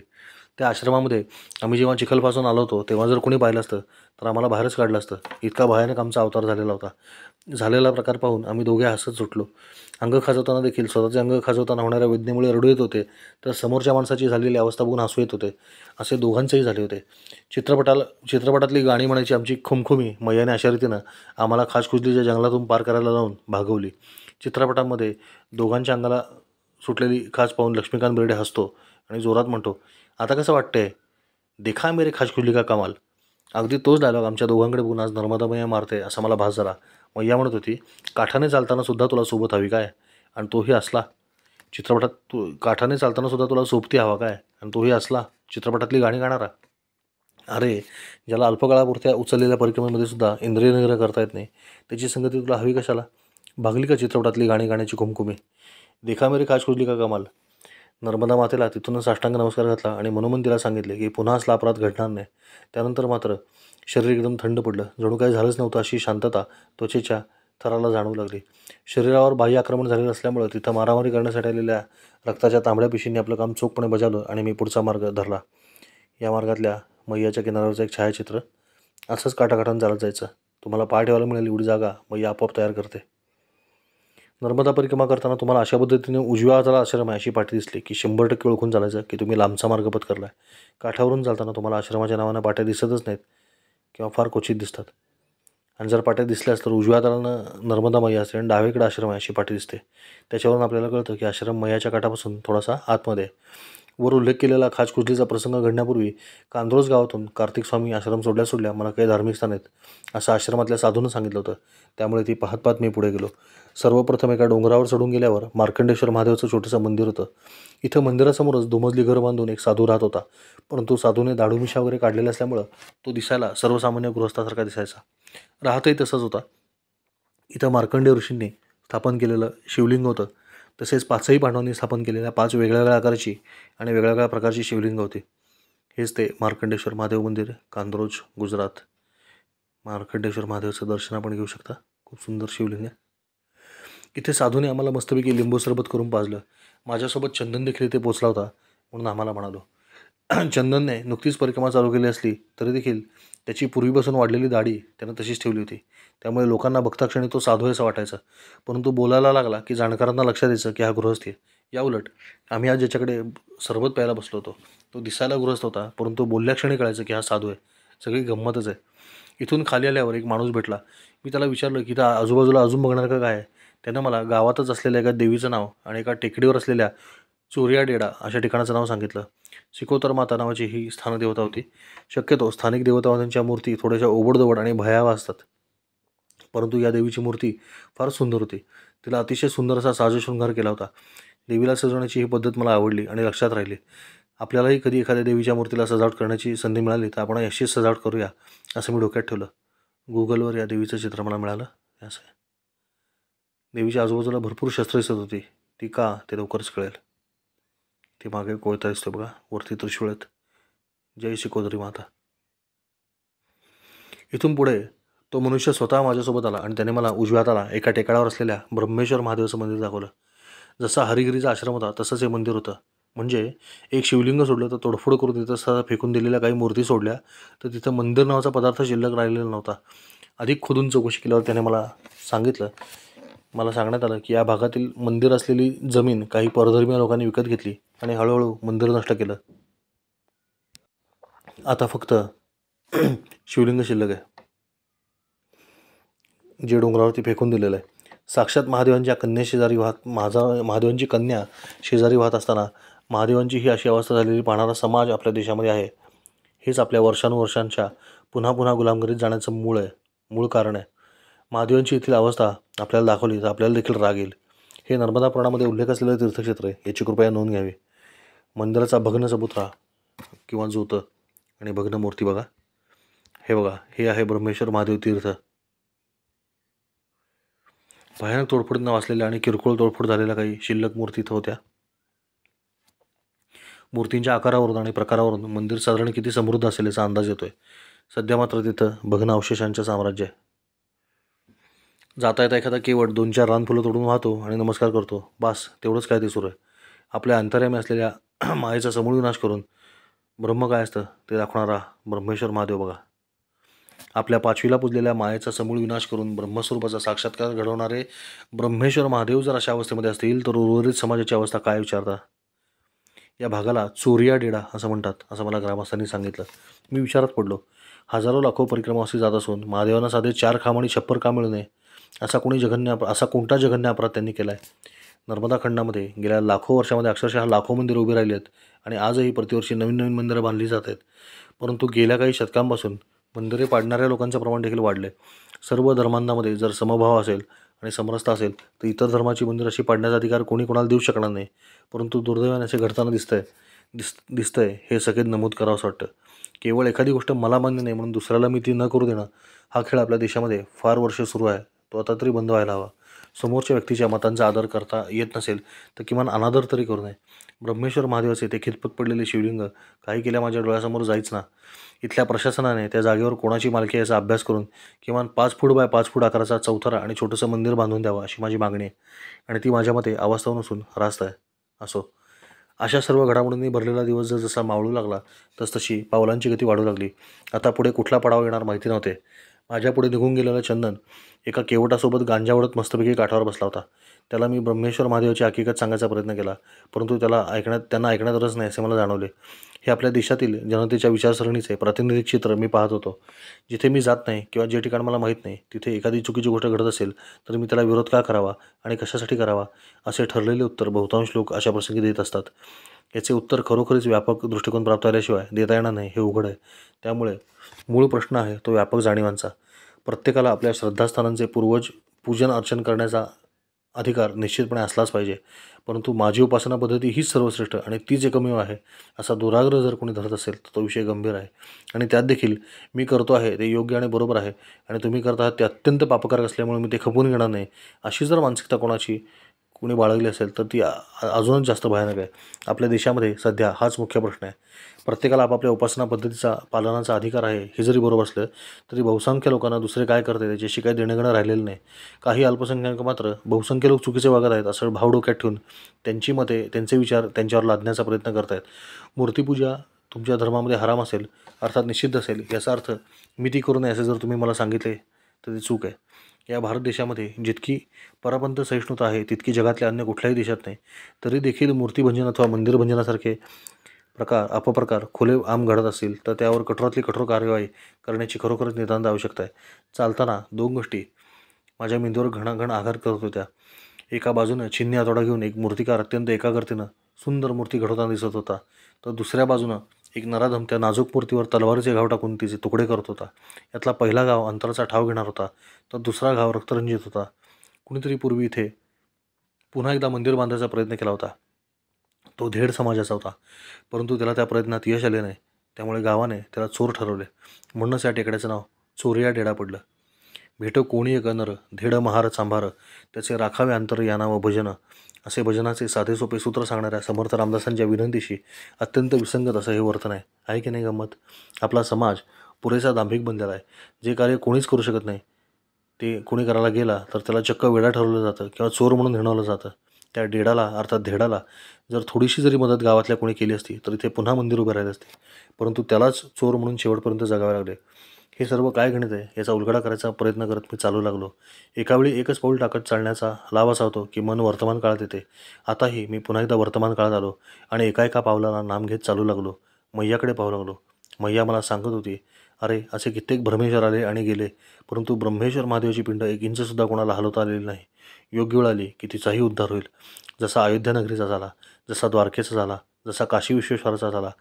त्या आश्रमामध्ये आम्ही जेव्हा चिखलपासून आलो होतो तेव्हा जर कोणी पाहिलं असतं तर आम्हाला बाहेरच काढलं असतं. इतका भयानक आमचा अवतार झालेला होता. झालेला प्रकार पाहून आम्ही दोघे हसत सुटलो. अंग खाजवताना देखील स्वतःचे अंग खाजवताना होणाऱ्या वेदनेमुळे रडू येत होते, तर समोरच्या माणसाची झालेली अवस्था बघून हसू येत होते. असे दोघांचेही झाले होते. चित्रपटातली गाणी म्हणायची आमची खुमखुमी मैयाने अशा रीतीनं आम्हाला खाजकुजलीच्या जंगलातून पार करायला लावून भागवली. चित्रपटामध्ये दोघांच्या अंगाला सुटलेली खाज पाहून लक्ष्मीकांत बेर्डे हसतो आणि जोरात म्हणतो, आता कसं वाटतंय? देखा मेरे खाजकुजली का कमाल. अगदी तोच डायलॉग आमच्या दोघांकडे बघून आज नर्मदा मैया मारते असा मला भास झाला. मैया म्हणत होती, काठाने चालताना सुद्धा तुला सोबत हवी काय, आणि तोही असला. चित्रपटात काठाने चालताना सुद्धा तुला सोबती हवा काय, आणि तोही असला चित्रपटातली गाणी गाणारा. अरे, ज्याला अल्पकाळापुरत्या उचललेल्या परिक्रमेमध्ये सुद्धा इंद्रिय निग्रह करता येत नाही, त्याची संगती तुला हवी कशाला? भागली का चित्रपटातली गाणी गाण्याची खुमखुमी? देखा मेरी खाज खुजली का कमाल. नर्मदा मातेला तिथूनच साष्टांग नमस्कार घातला आणि मनोमन तिला सांगितले की पुन्हा असला अपराध घडणार नाही. त्यानंतर मात्र शरीर एकदम थंड पडलं. जणू काही झालंच नव्हतं अशी शांतता त्वचेच्या थराला जाणवू लागली. शरीरावर बाह्य आक्रमण झालेलं असल्यामुळं तिथं मारामारी करण्यासाठी आलेल्या रक्ताच्या तांबड्या पिशींनी आपलं काम चोखपणे बजावलं आणि मी पुढचा मार्ग धरला. या मार्गातल्या मैयाच्या किनाऱ्यावरचं एक छायाचित्र. असंच काठाकाठानं चालत जायचं. तुम्हाला पाय ठेवायला मिळेल एवढी जागा मैया आपोआप तयार करते. नर्मदा परिक्रमा करताना तुम्हाला अशा पद्धतीने उजव्या हाताला आश्रम आहे अशी पाटी दिसली की 100% ओळखून चालायचं की तुम्ही लांबचा मार्ग पत्करलाय. काठावरून चालताना तुम्हाला आश्रमाच्या नावानं पाट्या दिसतच नाहीत किंवा फार क्वचित दिसतात. आणि जर पाट्या दिसल्यास तर उजव्या हाताला नर्मदा मैया असते आणि डावीकडे आश्रम आहे अशी पाटी दिसते. त्याच्यावरून आपल्याला कळतं की आश्रम मैयाच्या काठापासून थोडासा आतमध्ये आहे. वर उल्लेख केलेला खाजकुजलीचा प्रसंग घडण्यापूर्वी कांद्रोज गावातून कार्तिक स्वामी आश्रम सोडल्या सोडल्या मला काही धार्मिक स्थान आहेत असं आश्रमातल्या साधूनं सांगितलं होतं. त्यामुळे ती पाहत पाहत मी पुढे गेलो. सर्वप्रथम एका डोंगरावर चढून गेल्यावर मार्कंडेश्वर महादेवाचं छोटंसं मंदिर होतं. इथं मंदिरासमोरच दुमजली घर बांधून एक साधू राहत होता. परंतु साधूने दाढूमिशा वगैरे काढलेल्या असल्यामुळं तो दिसायला सर्वसामान्य गृहस्थासारखा दिसायचा. राहतही तसाच होता. इथं मार्कंडेय ऋषींनी स्थापन केलेलं शिवलिंग होतं. तसेच पाचही पांडवांनी स्थापन केलेल्या 5 वेगळ्या आकाराची आणि वेगळ्या प्रकारची शिवलिंग होती. हेच ते मार्कंडेश्वर महादेव मंदिर, कांद्रोज, गुजरात. मार्कंडेश्वर महादेवाचं दर्शन आपण घेऊ शकता. खूप सुंदर शिवलिंग आहे. इथे साधूने आम्हाला मस्तपैकी लिंबू सरबत करून पाजलं. माझ्यासोबत चंदन देखील इथे पोचला होता म्हणून आम्हाला म्हणालो. चंदनने नुकतीच परिक्रमा चालू केली असली तरी देखील त्याची पूर्वीपासून वाढलेली दाढी त्यानं तशीच ठेवली होती. त्यामुळे लोकांना बघताक्षणी तो साधू आहे असं वाटायचं. परंतु बोलायला लागला की जाणकारांना लक्षात यायचं की हा गृहस्थ आहे. याउलट आम्ही आज ज्याच्याकडे सरबत प्यायला बसलो होतो तो दिसायला गृहस्थ होता, परंतु बोलल्याक्षणी कळायचं की हा साधू आहे. सगळी गंमतच आहे. इथून खाली आल्यावर एक माणूस भेटला. मी त्याला विचारलं की त्या आजूबाजूला अजून बघणार का काय आहे. त्यानं मला गावातच असलेल्या एका देवीचं नाव आणि एका टेकडीवर असलेल्या चोरिया डेडा अशा ठिकाणाचं नाव सांगितलं. सिकोतर माता नावाची ही स्थानदेवता होती. शक्यतो स्थानिक देवतांच्या मूर्ती थोड्याशा ओबडधोबड आणि भयावह असतात, परंतु या देवीची मूर्ती फार सुंदर होती. तिला अतिशय सुंदर असा साजशृंगार केला होता. देवीला सजवण्याची ही पद्धत मला आवडली आणि लक्षात राहिली. आपल्यालाही कधी एखाद्या देवीच्या मूर्तीला सजावट करण्याची संधी मिळाली तर आपण अशीच सजावट करूया असं मी डोक्यात ठेवलं. गुगलवर या देवीचं चित्र मला मिळालं. असं आहे. देवीच्या आजूबाजूला भरपूर शस्त्र दिसत होती. ती का ते लवकरच कळेल. ती मागे कोळता दिसतो बघा, वरती त्रिशूळ आहेत. जय शिकोदरी माता. इथून पुढे तो मनुष्य स्वतः माझ्यासोबत आला आणि त्याने मला उजव्या हाताला एका टेकडावर असलेल्या ब्रह्मेश्वर महादेवाचं मंदिर दाखवलं. जसा हरिगिरीचा आश्रम होता तसंच हे मंदिर होतं. म्हणजे एक शिवलिंग सोडलं तर तोडफोड करून तिथं सहसा फेकून दिलेल्या काही मूर्ती सोडल्या तर तिथं मंदिर नावाचा पदार्थ शिल्लक राहिलेला नव्हता. अधिक खोदून चौकशी केल्यावर त्याने मला सांगण्यात आलं की या भागातील मंदिर असलेली जमीन काही परधर्मीय लोकांनी विकत घेतली आणि हळूहळू मंदिर नष्ट केलं. आता फक्त शिवलिंग शिल्लक आहे जे डोंगरावरती फेकून दिलेलं आहे. साक्षात महादेवांच्या महादेवांची कन्या शेजारी वाहत असताना महादेवांची ही अशी अवस्था झालेली पाहणारा समाज आपल्या देशामध्ये आहे. हेच आपल्या वर्षानुवर्षांच्या पुन्हा पुन्हा गुलामगिरीत जाण्याचं मूळ कारण आहे. महादेवांची येथील अवस्था आपल्याला दाखवली तर आपल्याला देखील राग येईल. हे नर्मदा पुराणामध्ये उल्लेख असलेलं तीर्थक्षेत्र आहे, याची कृपया नोंद घ्यावी. मंदिराचा भग्न चबुतरा किंवा जोत आणि भग्न मूर्ती बघा. हे बघा, हे आहे ब्रह्मेश्वर महादेव तीर्थ. भयानक तोडफोडींना वाचलेल्या आणि किरकोळ तोडफोड झालेल्या काही शिल्लक मूर्ती इथं होत्या. मूर्तींच्या आकारावरून आणि प्रकारावरून मंदिर साधारण किती समृद्ध असेल याचा अंदाज येतोय. सध्या मात्र तिथं भग्न अवशेषांचं साम्राज्य आहे. जाता येता एखादा केवळ 2-4 रानफुलं तोडून वाहतो आणि नमस्कार करतो, बास तेवढंच काय ते सुरू आहे. आपल्या अंतर्यामी असलेल्या मायेचा समूळ विनाश करून ब्रह्म काय असतं ते दाखवणारा ब्रह्मेश्वर महादेव बघा. आपल्या 5वीला पुजलेल्या मायेचा समूळ विनाश करून ब्रह्मस्वरूपाचा साक्षात्कार घडवणारे ब्रह्मेश्वर महादेव जर अशा अवस्थेमध्ये असतील तर उर्वरित समाजाची अवस्था काय विचारता. या भागाला चोरिया डेडा असं म्हणतात असं मला ग्रामस्थांनी सांगितलं. मी विचारात पडलो. हजारो लाखो परिक्रमावासी जात असून महादेवांना साधे 4 खांब आणि छप्पर का मिळू नये, असा कोणता जघन्य अपराध त्यांनी केला आहे. नर्मदा खंडामध्ये गेल्या लाखो वर्षामध्ये अक्षरशः लाखो मंदिरं उभी राहिली आहेत आणि आजही प्रतिवर्षी नवीन नवीन मंदिरं बांधली जात आहेत. परंतु गेल्या काही शतकांपासून मंदिरे पाडणाऱ्या लोकांचं प्रमाण देखील वाढले. सर्व धर्मांमध्ये जर समभाव असेल आणि समरसता असेल तर इतर धर्माची मंदिर अशी पाडण्याचा अधिकार कोणी कोणाला देऊ शकणार नाही. परंतु दुर्दैवाने असे घडताना दिसतंय हे सगळे नमूद करावंसं वाटतं. केवळ एखादी गोष्ट मला मान्य नाही म्हणून दुसऱ्याला मी ती न करू देणं हा खेळ आपल्या देशामध्ये फार वर्ष सुरू आहे. तो आता तरी बंद व्हायला हवा. समोरच्या व्यक्तीच्या मतांचा आदर करता येत नसेल तर किमान अनादर तरी करू नये. ब्रह्मेश्वर महादेवाचे ते खितपत पडलेले शिवलिंग काही केल्या माझ्या डोळ्यासमोर जाईच ना. इथल्या प्रशासनाने त्या जागेवर कोणाची मालकी याचा अभ्यास करून किमान 5 फूट बाय 5 फूट आकाराचा चौथरा आणि छोटंसं मंदिर बांधून द्यावं अशी माझी मागणी आहे आणि ती माझ्या मते अवास्तव नसून रास्त आहे. असो, अशा सर्व घडामोडींनी भरलेला दिवस जसा मावळू लागला तसतशी पावलांची गती वाढू लागली. आता पुढे कुठला पडाव येणार माहिती नव्हते. माझ्या पुढे निघून गेलेला चंदन एका केवटासोबत गांजा ओढत मस्तपैकी काठावर बसला होता. त्याला मी ब्रह्मेश्वर महादेवाची हकीकत सांगायचा प्रयत्न केला, परंतु त्यांना ऐकण्यात रस नाही असे मला जाणवले. हे आपल्या देशातील जनतेच्या विचारसरणीचे प्रातिनिधिक चित्र मी पाहत होतो. जिथे मी जात नाही किंवा जे ठिकाण मला माहीत नाही तिथे एखादी चुकीची गोष्ट घडत असेल तर मी त्याला विरोध का करावा आणि कशासाठी करावा असे ठरलेले उत्तर बहुतांश लोक अशा प्रसंगी देत असतात. याचे उत्तर खरोखरीच व्यापक दृष्टिकोन प्राप्त झाल्याशिवाय देता येणार नाही हे उघड आहे. त्यामुळे मूळ प्रश्न आहे तो व्यापक जाणीवांचा. प्रत्येकाला आपल्या श्रद्धास्थानांचे पूर्वज पूजन अर्चन करण्याचा अधिकार निश्चितपणे असलाच पाहिजे. परंतु माझी उपासना पद्धती हीच सर्वश्रेष्ठ आणि तीच एकमेव आहे असा दुराग्रह जर कोणी धरत असेल तर तो विषय गंभीर आहे. आणि त्यात देखील मी करतो आहे ते योग्य आणि बरोबर आहे आणि तुम्ही करता आहात ते अत्यंत पापकारक असल्यामुळे मी ते खपवून घेणार नाही अशी जर मानसिकता कोणी बाळगली असेल तर ती अजूनच जास्त भयानक आहे. आपल्या देशामध्ये सध्या हाच मुख्य प्रश्न आहे. प्रत्येकाला आपापल्या उपासना पद्धतीचा पालनाचा अधिकार आहे हे जरी बरोबर असलं तरी बहुसंख्य लोकांना दुसरे काय करते त्याच्याशी काही देणंघेणं राहिलेलं नाही. काही अल्पसंख्याक मात्र बहुसंख्य लोक चुकीचे वागत आहेत असं भाव डोक्यात ठेवून त्यांची मते त्यांचे विचार त्यांच्यावर लादण्याचा प्रयत्न करत आहेत. मूर्तीपूजा तुमच्या धर्मामध्ये हराम असेल अर्थात निषिद्ध असेल याचा अर्थ मी ती करू नये असे जर तुम्ही मला सांगितले तर ती चूक आहे. या भारत देशामध्ये जितकी परापंत सहिष्णुता आहे तितकी जगातल्या अन्य कुठल्याही देशात नाही. तरी देखील मूर्तीभंजन अथवा मंदिरभंजनासारखे अपप्रकार खुले आम घडत असतील तर त्यावर कठोरातली कठोर कार्यवाही करण्याची खरोखरच नितांत आवश्यकता आहे. चालताना 2 गोष्टी माझ्या मेंदूवर घणाघण आघात करत होत्या. एका बाजूनं छिन्नी हातोडा घेऊन एक मूर्तिकार अत्यंत एकाग्रतेनं सुंदर मूर्ती घडवताना दिसत होता, तर दुसऱ्या बाजूनं एक नराधम त्या नाजूक मूर्तीवर तलवारीचे घाव टाकून तिचे तुकडे करत होता. यातला पहिला घाव अंतराचा ठाव घेणार होता तर दुसरा घाव रक्तरंजित होता. कुणीतरी पूर्वी इथे पुन्हा एकदा मंदिर बांधायचा प्रयत्न केला होता. तो धेड समाजाचा होता, परंतु त्याला त्या प्रयत्नात यश आले नाही. त्यामुळे गावाने त्याला चोर ठरवले. म्हणूनच या टेकड्याचं नाव चोरिया डेडा पडलं. भेटो कोणी एक नर धेड महार चांभार त्याचे राखावे अंतर या नाव भजन असे भजनाचे साधे सोपे सूत्र सांगणाऱ्या समर्थ रामदासांच्या विनंतीशी अत्यंत विसंगत असं हे वर्तन आहे की नाही गंमत. आपला समाज पुरेसा दांभिक बनलेला आहे. जे कार्य कोणीच करू शकत नाही ते कोणी करायला गेला तर त्याला चक्क वेडा ठरवलं जातं किंवा चोर म्हणून हिणवलं जातं. त्या डेडाला अर्थात धेडाला जर थोडीशी जरी मदत गावातल्या कोणी केली असती तर इथे पुन्हा मंदिर उभे राहिले असते, परंतु त्यालाच चोर म्हणून शेवटपर्यंत जगावे लागले. हे सर्व काय गणित आहे याचा उलगडा करायचा प्रयत्न करत मी चालू लागलो. एकावेळी एकच पाऊल टाकत चालण्याचा लाभ असा होतो की मन वर्तमान काळात येते. आताही मी पुन्हा एकदा वर्तमान काळात आलो आणि एका पावलाला नाम घेत चालू लागलो. मैयाकडे पाहू लागलो. मैया मला सांगत होती, अरे असे कित्येक ब्रह्मेश्वर आले आणि गेले, परंतु ब्रह्मेश्वर महादेवाची पिंड 1 इंचसुद्धा कोणाला हलवता आलेली नाही. योग्य वेळ आली की तिचाही उद्धार होईल. जसा अयोध्या नगरीचा झाला, जसा द्वारकेचा झाला, जसा काशी विश्वेश्वराचा झाला.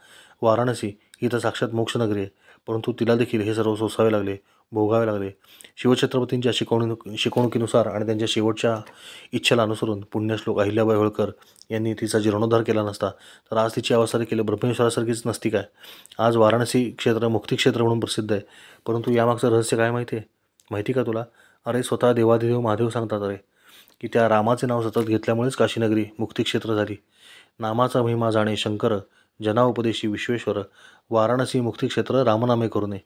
वाराणसी ही तर साक्षात मोक्षनगरी आहे, परंतु तिला देखील हे सर्व सोसावे लागले, भोगावे लागले. शिवछत्रपतींच्या शिकवणुकीनुसार आणि त्यांच्या शेवटच्या इच्छेला अनुसरून पुण्यश्लोक अहिल्याबाई होळकर यांनी तिचा जीर्णोद्धार केला नसता तर आज तिची अवस्था देखील ब्रह्मेश्वरासारखीच नसती काय. आज वाराणसी क्षेत्र मुक्तिक्षेत्र म्हणून प्रसिद्ध आहे, परंतु यामागचं रहस्य काय माहिती का तुला. अरे स्वतः देवाधिदेव महादेव सांगतात अरे की त्या रामाचे नाव सतत घेतल्यामुळेच काशीनगरी मुक्तिक्षेत्र झाली. नामाचा महिमा जाणे शंकर जना उपदेशी विश्वेश्वर, वाराणसी मुक्तिक्षेत्र रामनामे करू नये.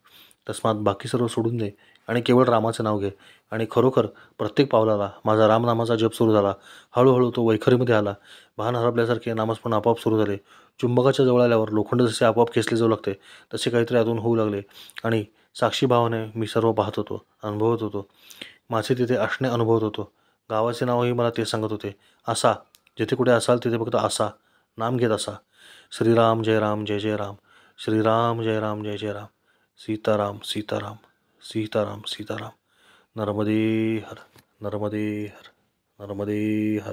तस्मात बाकी सर्व सोडून दे आणि केवळ रामाचे नाव घे. आणि खरोखर प्रत्येक पावलाला माझा रामनामाचा जप सुरू झाला. हळूहळू तो वैखरीमध्ये आला. भान हरपल्यासारखे नामस्मरण आपोआप सुरू झाले. चुंबकाच्या जवळ आल्यावर लोखंड जसे आपोआप खेचले जाऊ लागते तसे काहीतरी आतून होऊ लागले आणि साक्षी भावाने मी सर्व पाहत होतो, अनुभवत होतो. माझे तिथे असणे अनुभवत होतो. गावाचे नावही मला ते सांगत होते. आसा, जिथे कुठे असाल तिथे फक्त आसा, नाम घेत असा. श्रीराम जय राम जय जय राम, श्रीराम जय राम जय जय राम, सीताराम सीताराम, सीताराम सीताराम. नर्मदे हर, नर्मदे हर, नर्मदे हर.